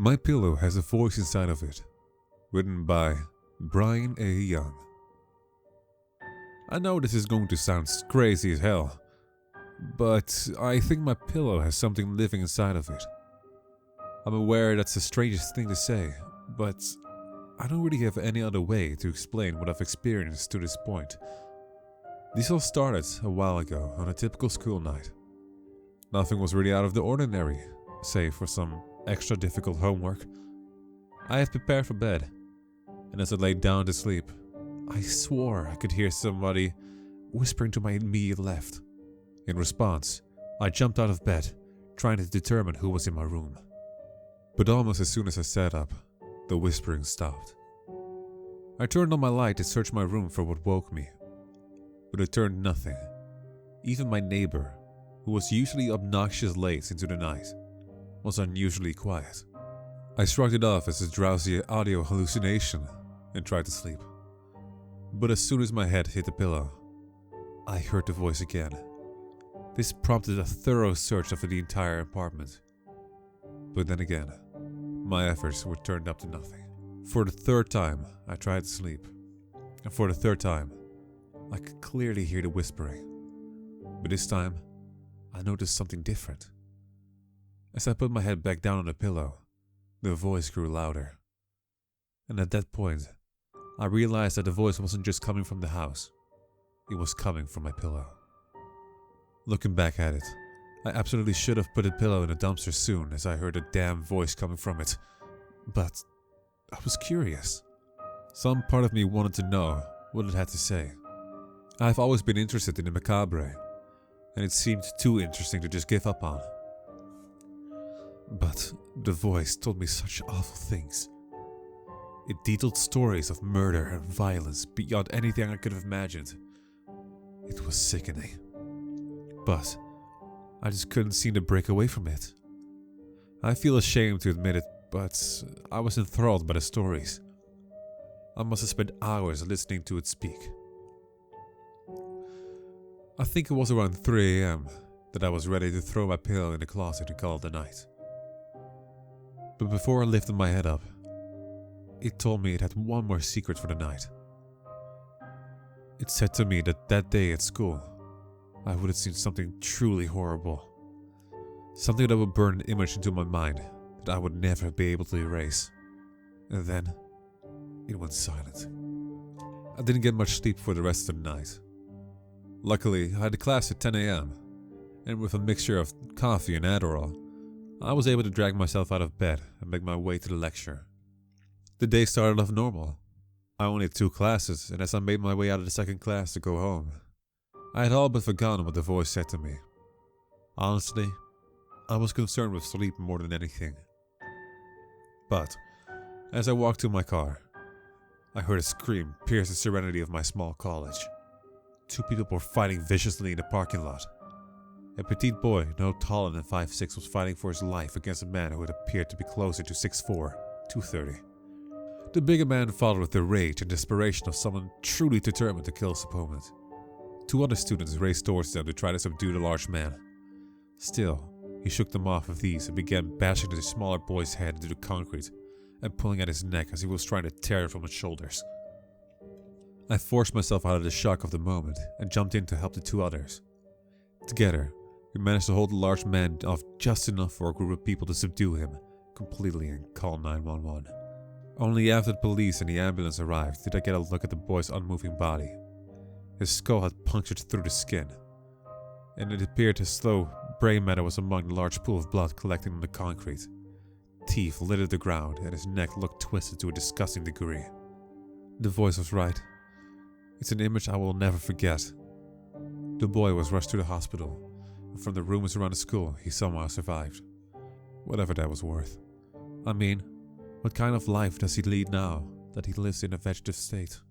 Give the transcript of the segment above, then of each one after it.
My pillow has a voice inside of it, written by Brian A. Young. I know this is going to sound crazy as hell, but I think my pillow has something living inside of it. I'm aware that's the strangest thing to say, but I don't really have any other way to explain what I've experienced to this point. This all started a while ago on a typical school night. Nothing was really out of the ordinary, save for some extra difficult homework. I had prepared for bed, and as I laid down to sleep, I swore I could hear somebody whispering to my immediate left. In response, I jumped out of bed, trying to determine who was in my room. But almost as soon as I sat up, the whispering stopped. I turned on my light to search my room for what woke me, but it turned nothing. Even my neighbor, who was usually obnoxious late into the night, was unusually quiet. I shrugged it off as a drowsy audio hallucination and tried to sleep. But as soon as my head hit the pillow, I heard the voice again. This prompted a thorough search of the entire apartment. But then again, my efforts were turned up to nothing. For the third time, I tried to sleep. And for the third time, I could clearly hear the whispering. But this time, I noticed something different. As I put my head back down on the pillow, the voice grew louder. And at that point, I realized that the voice wasn't just coming from the house. It was coming from my pillow. Looking back at it, I absolutely should have put the pillow in the dumpster soon as I heard a damn voice coming from it. But I was curious. Some part of me wanted to know what it had to say. I've always been interested in the macabre, and it seemed too interesting to just give up on. But the voice told me such awful things. It detailed stories of murder and violence beyond anything I could have imagined. It was sickening. But I just couldn't seem to break away from it. I feel ashamed to admit it, but I was enthralled by the stories. I must have spent hours listening to it speak. I think it was around 3 a.m. that I was ready to throw my pillow in the closet and call it a night. But before I lifted my head up, it told me it had one more secret for the night. It said to me that that day at school, I would have seen something truly horrible. Something that would burn an image into my mind that I would never be able to erase. And then, it went silent. I didn't get much sleep for the rest of the night. Luckily, I had a class at 10 a.m., and with a mixture of coffee and Adderall, I was able to drag myself out of bed and make my way to the lecture. The day started off normal. I only had 2 classes, and as I made my way out of the second class to go home, I had all but forgotten what the voice said to me. Honestly, I was concerned with sleep more than anything. But, as I walked to my car, I heard a scream pierce the serenity of my small college. 2 people were fighting viciously in the parking lot. A petite boy, no taller than 5'6", was fighting for his life against a man who had appeared to be closer to 6'4", 230. The bigger man followed with the rage and desperation of someone truly determined to kill his opponent. 2 other students raced towards them to try to subdue the large man. Still, he shook them off with ease and began bashing the smaller boy's head into the concrete and pulling at his neck as he was trying to tear it from his shoulders. I forced myself out of the shock of the moment and jumped in to help the 2 others. Together, we managed to hold the large man off just enough for a group of people to subdue him completely and call 911. Only after the police and the ambulance arrived did I get a look at the boy's unmoving body. His skull had punctured through the skin, and it appeared as though brain matter was among the large pool of blood collecting on the concrete. Teeth littered the ground, and his neck looked twisted to a disgusting degree. The voice was right. It's an image I will never forget. The boy was rushed to the hospital, and from the rumors around the school, he somehow survived. Whatever that was worth. I mean, what kind of life does he lead now that he lives in a vegetative state?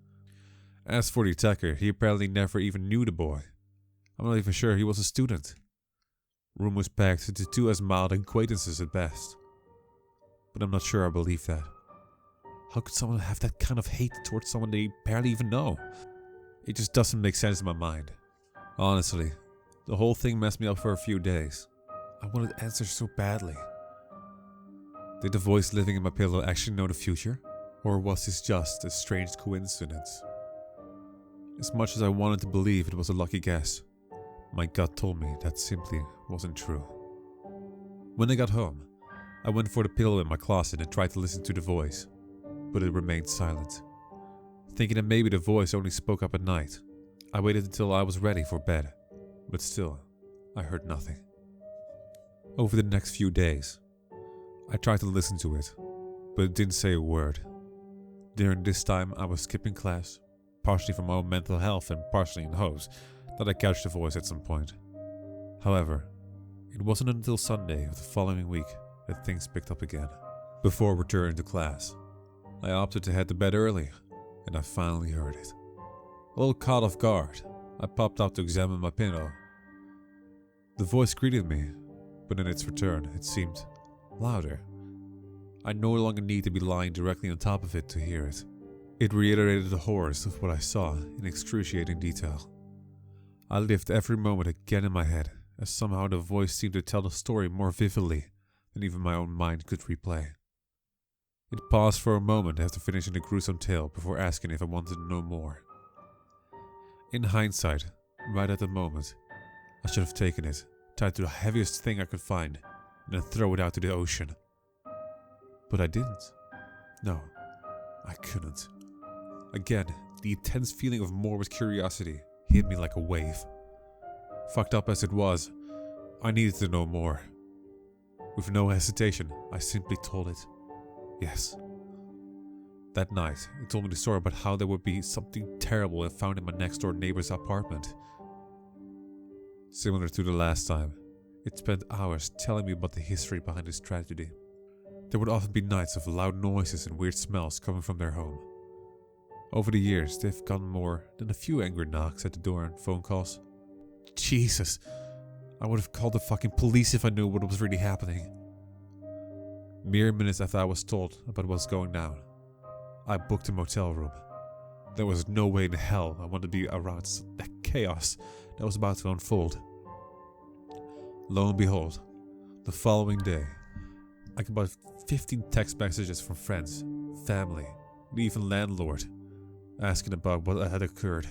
As for the attacker, he apparently never even knew the boy. I'm not even sure he was a student. Rumors pegged the 2 as mild acquaintances at best. But I'm not sure I believe that. How could someone have that kind of hate towards someone they barely even know? It just doesn't make sense in my mind. Honestly, the whole thing messed me up for a few days. I wanted answers so badly. Did the voice living in my pillow actually know the future? Or was this just a strange coincidence? As much as I wanted to believe it was a lucky guess, my gut told me that simply wasn't true. When I got home, I went for the pillow in my closet and tried to listen to the voice, but it remained silent. Thinking that maybe the voice only spoke up at night, I waited until I was ready for bed, but still, I heard nothing. Over the next few days, I tried to listen to it, but it didn't say a word. During this time, I was skipping class, partially for my own mental health and partially in hopes that I'd catch the voice at some point. However, it wasn't until Sunday of the following week that things picked up again. Before returning to class, I opted to head to bed early, and I finally heard it. A little caught off guard, I popped out to examine my pillow. The voice greeted me, but in its return, it seemed louder. I no longer need to be lying directly on top of it to hear it. It reiterated the horrors of what I saw in excruciating detail. I lived every moment again in my head, as somehow the voice seemed to tell the story more vividly than even my own mind could replay. It paused for a moment after finishing the gruesome tale before asking if I wanted to know more. In hindsight, right at the moment, I should have taken it, tied to the heaviest thing I could find, and then throw it out to the ocean. But I didn't. No, I couldn't. Again, the intense feeling of morbid curiosity hit me like a wave. Fucked up as it was, I needed to know more. With no hesitation, I simply told it yes. That night, it told me the story about how there would be something terrible it found in my next door neighbor's apartment. Similar to the last time, it spent hours telling me about the history behind this tragedy. There would often be nights of loud noises and weird smells coming from their home. Over the years, they've gotten more than a few angry knocks at the door and phone calls. Jesus, I would have called the fucking police if I knew what was really happening. Mere minutes after I was told about what was going down, I booked a motel room. There was no way in hell I wanted to be around that chaos that was about to unfold. Lo and behold, the following day, I got about 15 text messages from friends, family, and even landlord, asking about what had occurred.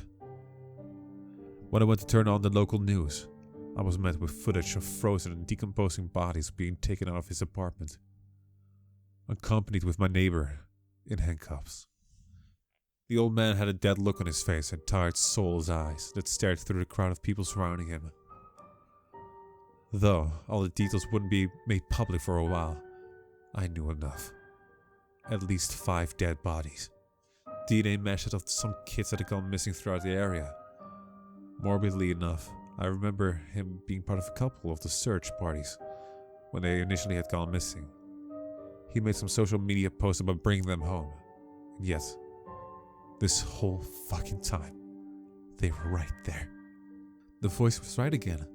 When I went to turn on the local news, I was met with footage of frozen and decomposing bodies being taken out of his apartment, accompanied with my neighbor in handcuffs. The old man had a dead look on his face and tired, soulless eyes that stared through the crowd of people surrounding him. Though all the details wouldn't be made public for a while, I knew enough. At least 5 dead bodies. DNA matched of some kids that had gone missing throughout the area. Morbidly enough, I remember him being part of a couple of the search parties when they initially had gone missing. He made some social media posts about bringing them home, and yet, this whole fucking time, they were right there. The voice was right again.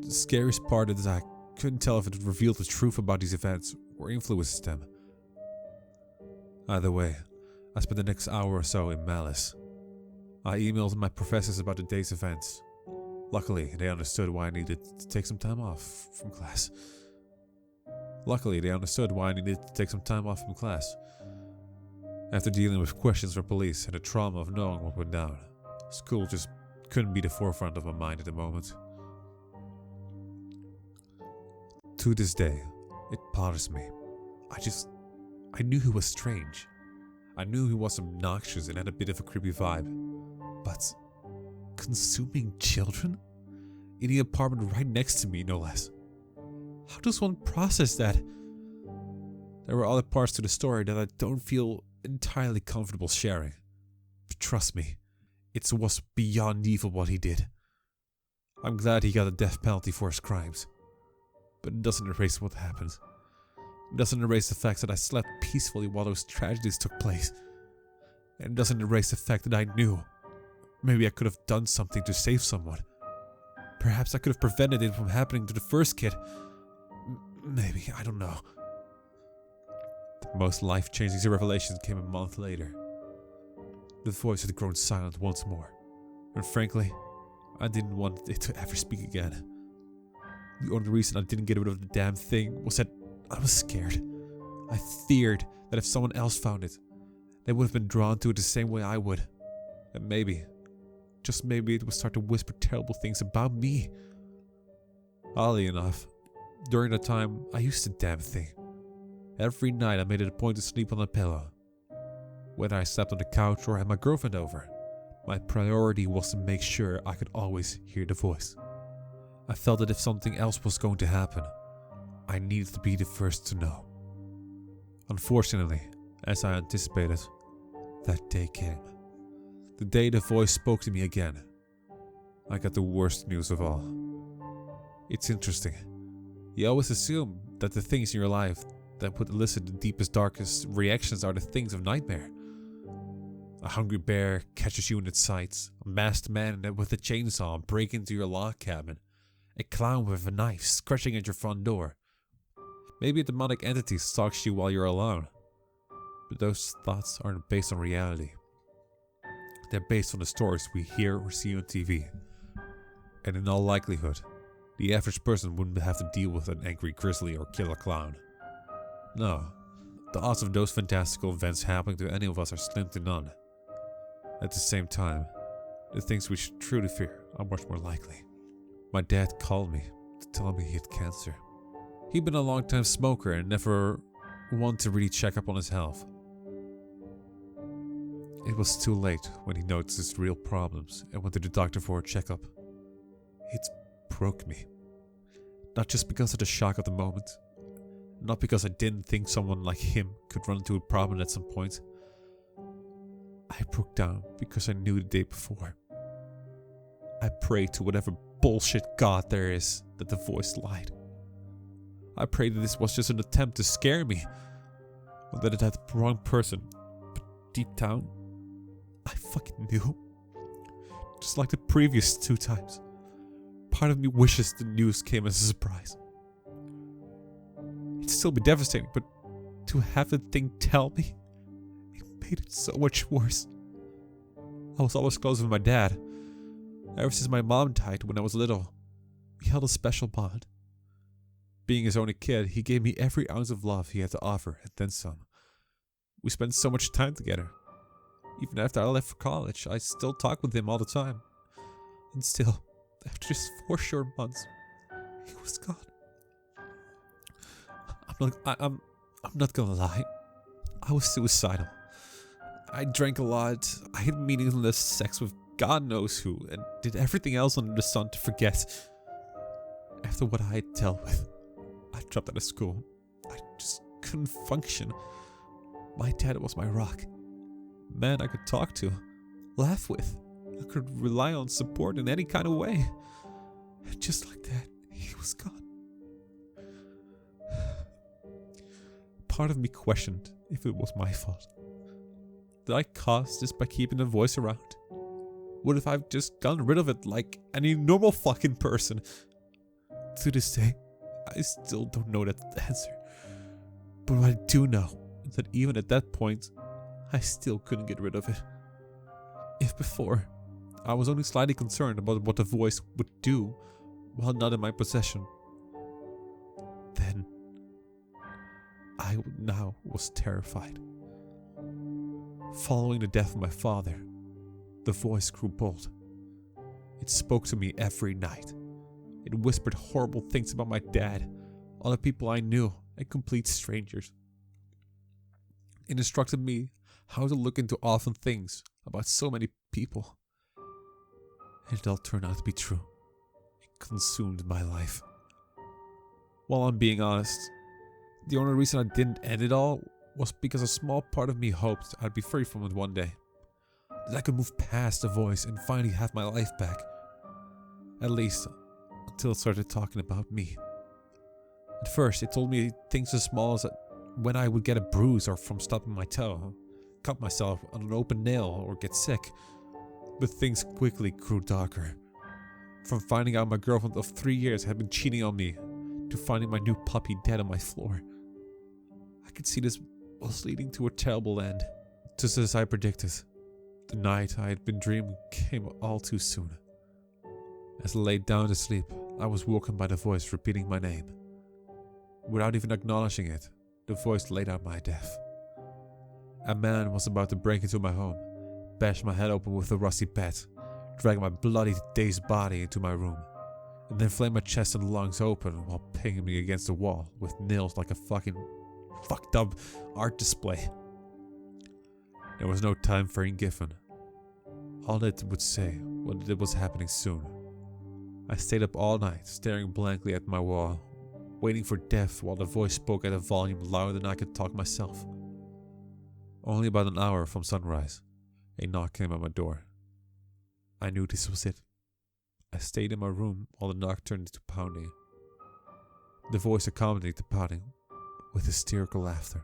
The scariest part is I couldn't tell if it revealed the truth about these events or influenced them. Either way, I spent the next hour or so in malice. I emailed my professors about the day's events. Luckily, they understood why I needed to take some time off from class. After dealing with questions from police and the trauma of knowing what went down, school just couldn't be the forefront of my mind at the moment. To this day, it bothers me. I knew he was strange. I knew he was obnoxious and had a bit of a creepy vibe. But consuming children? In the apartment right next to me, no less. How does one process that? There were other parts to the story that I don't feel entirely comfortable sharing. But trust me, it was beyond evil what he did. I'm glad he got a death penalty for his crimes. But it doesn't erase what happened. It doesn't erase the fact that I slept peacefully while those tragedies took place. And it doesn't erase the fact that I knew. Maybe I could have done something to save someone. Perhaps I could have prevented it from happening to the first kid. Maybe, I don't know. The most life-changing revelation came a month later. The voice had grown silent once more, and frankly, I didn't want it to ever speak again. The only reason I didn't get rid of the damn thing was that I was scared. I feared that if someone else found it, they would have been drawn to it the same way I would. And maybe, just maybe, it would start to whisper terrible things about me. Oddly enough, during that time, I used the damn thing. Every night I made it a point to sleep on a pillow. Whether I slept on the couch or had my girlfriend over, my priority was to make sure I could always hear the voice. I felt that if something else was going to happen, I needed to be the first to know. Unfortunately, as I anticipated, that day came. The day the voice spoke to me again. I got the worst news of all. It's interesting. You always assume that the things in your life that would elicit the deepest, darkest reactions are the things of nightmare. A hungry bear catches you in its sights, a masked man with a chainsaw breaking into your log cabin, a clown with a knife scratching at your front door. Maybe a demonic entity stalks you while you're alone. But those thoughts aren't based on reality. They're based on the stories we hear or see on TV. And in all likelihood, the average person wouldn't have to deal with an angry grizzly or killer clown. No, the odds of those fantastical events happening to any of us are slim to none. At the same time, the things we should truly fear are much more likely. My dad called me to tell me he had cancer. He'd been a long-time smoker and never wanted to really check up on his health. It was too late when he noticed his real problems and went to the doctor for a checkup. It broke me. Not just because of the shock of the moment. Not because I didn't think someone like him could run into a problem at some point. I broke down because I knew the day before. I prayed to whatever bullshit God there is that the voice lied. I prayed that this was just an attempt to scare me, or that it had the wrong person. But deep down, I fucking knew. Just like the previous 2 times. Part of me wishes the news came as a surprise. It'd still be devastating, but to have the thing tell me, it made it so much worse. I was always close with my dad. Ever since my mom died when I was little, we held a special bond. Being his only kid, he gave me every ounce of love he had to offer, and then some. We spent so much time together. Even after I left for college, I still talk with him all the time. And still, after just 4 short months, he was gone. I'm not gonna lie. I was suicidal. I drank a lot. I had meaningless sex with God knows who, and did everything else under the sun to forget. After what I had dealt with, I dropped out of school. I just couldn't function. My dad was my rock. Man I could talk to, laugh with. I could rely on support in any kind of way. And just like that, he was gone. Part of me questioned if it was my fault. Did I cause this by keeping the voice around? What if I've just gotten rid of it like any normal fucking person? To this day, I still don't know that answer. But what I do know is that even at that point, I still couldn't get rid of it. If before, I was only slightly concerned about what the voice would do while not in my possession, then I now was terrified. Following the death of my father, the voice grew bold. It spoke to me every night. It whispered horrible things about my dad, other people I knew, and complete strangers. It instructed me how to look into awful things about so many people. And it all turned out to be true. It consumed my life. While I'm being honest, the only reason I didn't end it all was because a small part of me hoped I'd be free from it one day. That I could move past the voice and finally have my life back. At least, until it started talking about me. At first, it told me things as small as when I would get a bruise or from stubbing my toe, cut myself on an open nail, or get sick. But things quickly grew darker. From finding out my girlfriend of 3 years had been cheating on me, to finding my new puppy dead on my floor. I could see this was leading to a terrible end. Just as I predicted, the night I had been dreaming came all too soon. As I laid down to sleep, I was woken by the voice repeating my name. Without even acknowledging it, the voice laid out my death. A man was about to break into my home, bash my head open with a rusty bat, drag my bloody, dazed body into my room, and then flame my chest and lungs open while pinning me against the wall with nails like a fucking fucked up art display. There was no time frame given. All it would say was that it was happening soon. I stayed up all night, staring blankly at my wall, waiting for death while the voice spoke at a volume louder than I could talk myself. Only about an hour from sunrise, a knock came at my door. I knew this was it. I stayed in my room while the knock turned into pounding. The voice accompanied the pounding with hysterical laughter.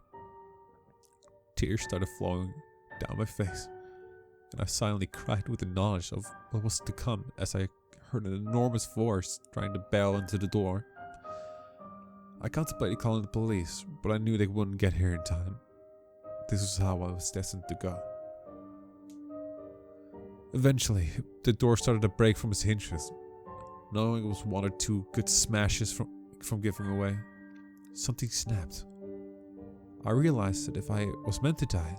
Tears started flowing down my face, and I silently cried with the knowledge of what was to come as I heard an enormous voice trying to bail into the door. I contemplated calling the police, but I knew they wouldn't get here in time. This was how I was destined to go. Eventually, the door started to break from its hinges. Knowing it was one or two good smashes from giving away, something snapped. I realized that if I was meant to die,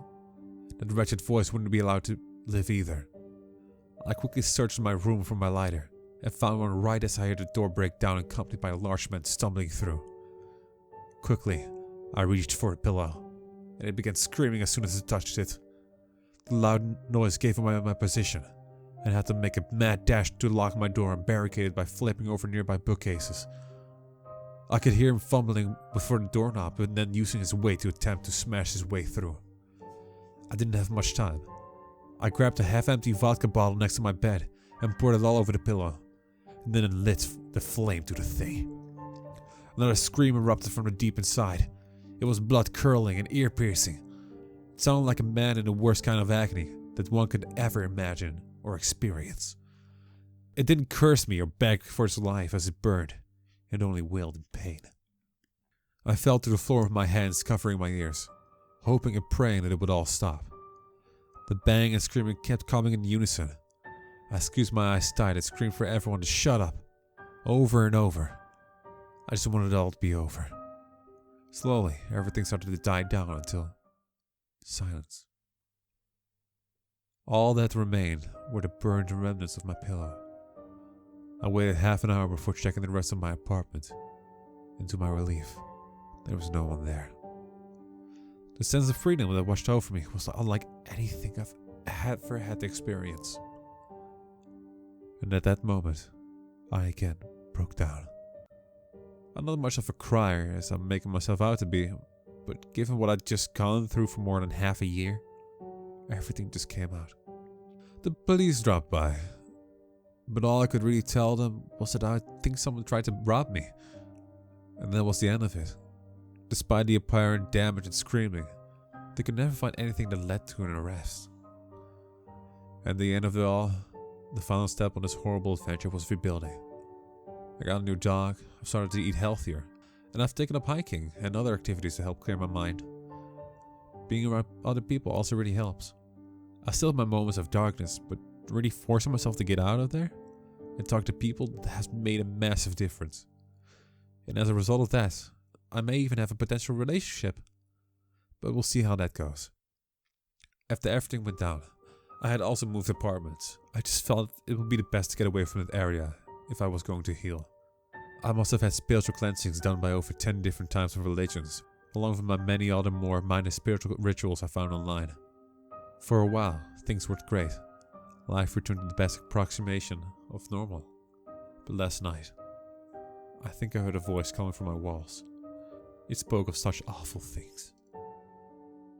that wretched voice wouldn't be allowed to live either. I quickly searched my room for my lighter and found one right as I heard the door break down, accompanied by a large man stumbling through. Quickly, I reached for a pillow, and it began screaming as soon as it touched it. The loud noise gave away my position, and I had to make a mad dash to lock my door and barricade it by flipping over nearby bookcases. I could hear him fumbling before the doorknob and then using his weight to attempt to smash his way through. I didn't have much time. I grabbed a half-empty vodka bottle next to my bed and poured it all over the pillow, and then it lit the flame to the thing. Another scream erupted from the deep inside. It was blood-curdling and ear-piercing. It sounded like a man in the worst kind of agony that one could ever imagine or experience. It didn't curse me or beg for its life as it burned. It only wailed in pain. I fell to the floor with my hands covering my ears, hoping and praying that it would all stop. The bang and screaming kept coming in unison. I squeezed my eyes tight and screamed for everyone to shut up, over and over. I just wanted it all to be over. Slowly, everything started to die down until silence. All that remained were the burned remnants of my pillow. I waited half an hour before checking the rest of my apartment, and to my relief, there was no one there. The sense of freedom that washed over me was unlike anything I've ever had to experience. And at that moment, I again broke down. I'm not much of a crier as I'm making myself out to be, but given what I'd just gone through for more than half a year, everything just came out. The police dropped by, but all I could really tell them was that I think someone tried to rob me, and that was the end of it. Despite the apparent damage and screaming, they could never find anything that led to an arrest. At the end of it all, the final step on this horrible adventure was rebuilding. I got a new dog, I've started to eat healthier, and I've taken up hiking and other activities to help clear my mind. Being around other people also really helps. I still have my moments of darkness, but really forcing myself to get out of there and talk to people has made a massive difference. And as a result of that, I may even have a potential relationship, but we'll see how that goes. After everything went down, I had also moved apartments. I just felt it would be the best to get away from that area if I was going to heal. I must have had spiritual cleansings done by over 10 different types of religions, along with my many other more minor spiritual rituals I found online. For a while, things worked great. Life returned to the best approximation of normal. But last night, I think I heard a voice coming from my walls. It spoke of such awful things.